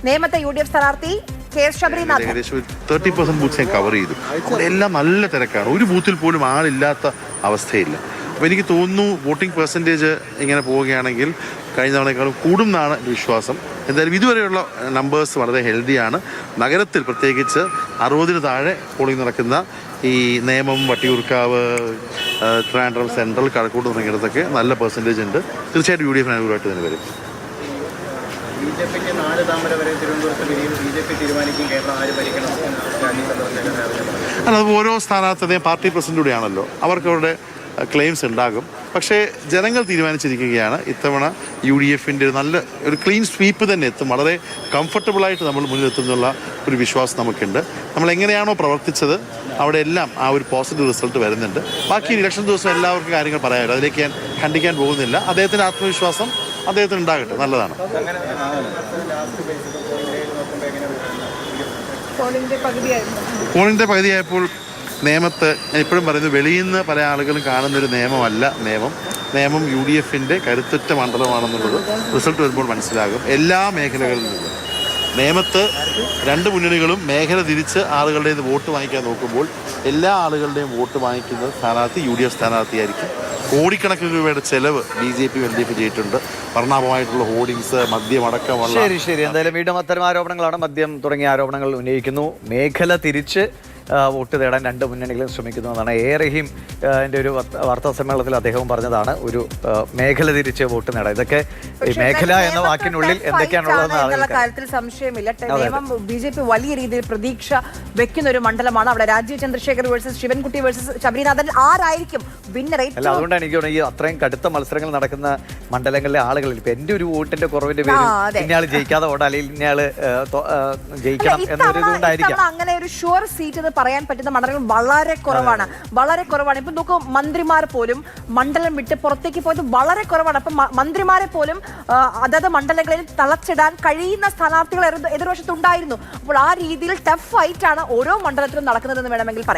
നേമത്തെ UDF സ്ഥാനാർത്ഥി ശബരിനാഥ് ഏകദേശം 30% booths ഞാൻ കവർ ചെയ്തു. അവിടെ എല്ലാം നല്ല തിരക്കാണ്. ഒരു ബൂത്തിൽ പോലും ആളില്ലാത്ത അവസ്ഥയില്ല. അപ്പോൾ എനിക്ക് തോന്നുന്നു വോട്ടിംഗ് പെർസെൻറ്റേജ് ഇങ്ങനെ പോവുകയാണെങ്കിൽ കഴിഞ്ഞ തവണയേക്കാളും കൂടും എന്നാണ് എൻ്റെ വിശ്വാസം. എന്തായാലും ഇതുവരെയുള്ള നമ്പേഴ്സ് വളരെ ഹെൽത്തിയാണ്. നഗരത്തിൽ പ്രത്യേകിച്ച് 60-ന് താഴെ പോളിംഗ് നടക്കുന്ന ഈ നേമം, വട്ടിയൂർക്കാവ്, ട്രിവാൻഡ്രം സെൻട്രൽ, കഴക്കൂട്ട് തുടങ്ങിയിടത്തൊക്കെ നല്ല പെർസെൻറ്റേജ് ഉണ്ട്. തീർച്ചയായിട്ടും UDF അനുകൂലമായിട്ട് തന്നെ വരും. ബിജെപിക്ക് 4 താമര വരെ തിരുവനന്തപുരത്ത് വരികയും BJP തീരുമാനിക്കും കേരളം ആര് ഭരിക്കണം അല്ല, അത് ഓരോ സ്ഥാനാർത്ഥിയും പാർട്ടി പ്രസിഡന്റിലൂടെയാണല്ലോ, അവർക്ക് അവരുടെ ക്ലെയിംസ് ഉണ്ടാകും. പക്ഷേ ജനങ്ങൾ തീരുമാനിച്ചിരിക്കുകയാണ്. ഇത്തവണ UDFൻ്റെ നല്ല ഒരു ക്ലീൻ സ്വീപ്പ് തന്നെ എത്തും. വളരെ കംഫർട്ടബിളായിട്ട് നമ്മൾ മുന്നിലെത്തുന്നുള്ള ഒരു വിശ്വാസം നമുക്കുണ്ട്. നമ്മൾ എങ്ങനെയാണോ പ്രവർത്തിച്ചത് അവിടെ എല്ലാം ആ ഒരു പോസിറ്റീവ് റിസൾട്ട് വരുന്നുണ്ട്. ബാക്കി ഇലക്ഷൻ ദിവസം എല്ലാവർക്കും കാര്യങ്ങൾ പറയാമല്ലോ, അതിലേക്ക് ഞാൻ ಖಂಡಿക്കാൻ പോകുന്നില്ല. അദ്ദേഹത്തിൻ്റെ ആത്മവിശ്വാസം അദ്ദേഹത്തിന് ഉണ്ടാകട്ടെ, നല്ലതാണ്. പോളിൻ്റെ പകുതിയായപ്പോൾ നേമത്ത് ഞാൻ ഇപ്പോഴും പറയുന്നു, വെളിയിൽ നിന്ന് പല ആളുകളും കാണുന്നൊരു നിയമമല്ല നേമം UDFൻ്റെ കരുത്തുറ്റ മണ്ഡലമാണെന്നുള്ളത് റിസൾട്ട് വരുമ്പോൾ മനസ്സിലാകും. എല്ലാ മേഖലകളിൽ നിന്നും നേമത്ത് 2 മുന്നണികളും മേഖല തിരിച്ച് ആളുകളുടെ വോട്ട് വാങ്ങിക്കാൻ നോക്കുമ്പോൾ എല്ലാ ആളുകളുടെയും വോട്ട് വാങ്ങിക്കുന്ന സ്ഥാനാർത്ഥി UDF സ്ഥാനാർത്ഥിയായിരിക്കും. കോടിക്കണക്കിന് രൂപയുടെ ചെലവ് BJP LDF ചെയ്തിട്ടുണ്ട്. വർണ്ണാഭമായിട്ടുള്ള ഹോർഡിങ്സ്, മദ്യമടക്കമുള്ള. ശരി. എന്തായാലും വീണ്ടും അത്തരം ആരോപണങ്ങളാണ്, മദ്യം തുടങ്ങിയ ആരോപണങ്ങൾ ഉന്നയിക്കുന്നു. മേഖല തിരിച്ച് വോട്ട് തേടാൻ 2 മുന്നണികളും ശ്രമിക്കുന്നതാണ്. റഹീം എൻ്റെ ഒരു വാർത്താ സമ്മേളനത്തിൽ അദ്ദേഹവും പറഞ്ഞതാണ്, ഒരു മേഖല തിരിച്ച് വോട്ട് നേടാം. ഇതൊക്കെ മേഖല എന്ന വാക്കിനുള്ളിൽ എന്തൊക്കെയാണുള്ളതെന്ന് കാര്യത്തിൽ സംശയമില്ല. BJP വലിയ രീതിയിൽ പ്രതീക്ഷ വെക്കുന്ന ഒരു മണ്ഡലമാണ്. അവിടെ രാജീവ് ചന്ദ്രശേഖർ വേഴ്സസ് ശിവൻകുട്ടി വേഴ്സസ് ശബരിനാഥൻ ആരായിരിക്കും വിന്നർ? അല്ല, അതുകൊണ്ടാണ് എനിക്ക് തോന്നുന്നത് ഈ അത്രയും കടുത്ത മത്സരങ്ങൾ നടക്കുന്ന മണ്ഡലങ്ങളിലെ ആളുകളിൽ ഇപ്പൊ എൻ്റെ ഒരു വോട്ടിന്റെ കുറവിന്റെ പേരിൽ ഇന്നയാൾ ജയിക്കാതെ വോട്ട് അല്ലെങ്കിൽ ഇന്നയാള് ജയിക്കണം എന്നൊരു ഇതുകൊണ്ടായിരിക്കാം. അങ്ങനെ ഒരു ഷുവർ സീറ്റ് പറയാൻ പറ്റുന്ന മണ്ഡലങ്ങൾ വളരെ കുറവാണ്. ഇപ്പൊ നോക്കൂ, മന്ത്രിമാർ പോലും മണ്ഡലം വിട്ട് പുറത്തേക്ക് പോയത് വളരെ കുറവാണ്. അപ്പൊ മന്ത്രിമാരെ പോലും അതത് മണ്ഡലങ്ങളിൽ തളച്ചിടാൻ കഴിയുന്ന സ്ഥാനാർത്ഥികൾ എതിർവശത്തുണ്ടായിരുന്നു. അപ്പോൾ ആ രീതിയിൽ ടഫ് ഫൈറ്റ് ആണ് ഓരോ മണ്ഡലത്തിലും നടക്കുന്നതെന്ന് വേണമെങ്കിൽ പറയാം.